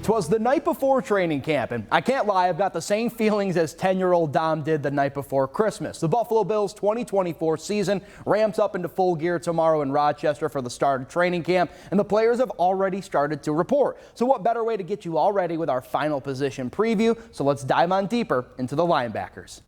'Twas the night before training camp, and I can't lie, I've got the same feelings as 10-year-old Dom did the night before Christmas. The Buffalo Bills 2024 season ramps up into full gear tomorrow in Rochester for the start of training camp, and the players have already started to report. So what better way to get you all ready with our final position preview? So let's dive on deeper into the linebackers.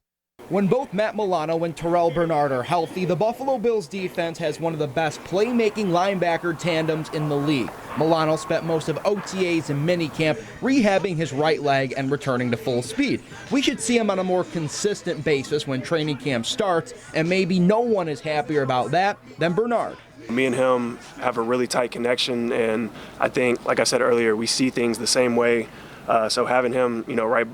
When both Matt Milano and Terrel Bernard are healthy, the Buffalo Bills defense has one of the best playmaking linebacker tandems in the league. Milano spent most of OTAs and minicamp rehabbing his right leg and returning to full speed. We should see him on a more consistent basis when training camp starts, and maybe no one is happier about that than Bernard. Me and him have a really tight connection, and I think, like I said earlier, we see things the same way. So having him,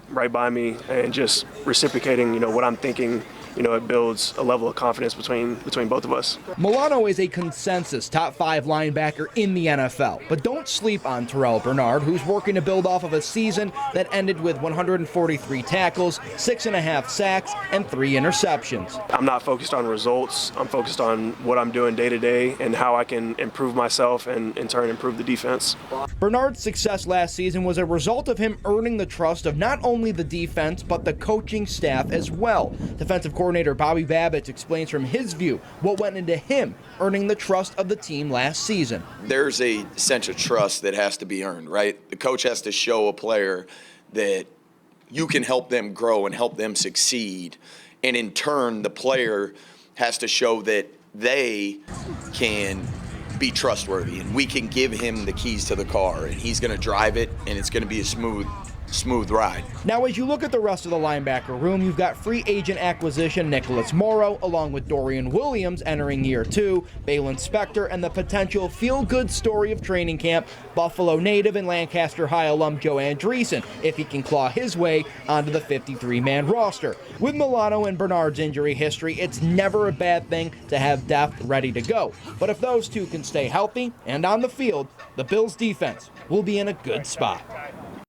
right by me and just reciprocating, what I'm thinking, it builds a level of confidence between both of us. Milano is a consensus top 5 linebacker in the NFL, but don't sleep on Terrel Bernard, who's working to build off of a season that ended with 143 tackles, 6.5 sacks, and 3 interceptions. I'm not focused on results. I'm focused on what I'm doing day to day and how I can improve myself and in turn improve the defense. Bernard's success last season was a result of him earning the trust of not only the defense, but the coaching staff as well. Defensive coordinator Bobby Babbitt explains from his view what went into him earning the trust of the team last season. There's a sense of trust that has to be earned, right? The coach has to show a player that you can help them grow and help them succeed. And in turn, the player has to show that they can be trustworthy and we can give him the keys to the car and he's going to drive it and it's going to be a smooth ride. Now, as you look at the rest of the linebacker room, you've got free agent acquisition Nicholas Morrow, along with Dorian Williams entering year 2, Balin Spector, and the potential feel-good story of training camp, Buffalo native and Lancaster High alum Joe Andreessen, if he can claw his way onto the 53-man roster. With Milano and Bernard's injury history, it's never a bad thing to have depth ready to go. But if those two can stay healthy and on the field, the Bills' defense will be in a good spot.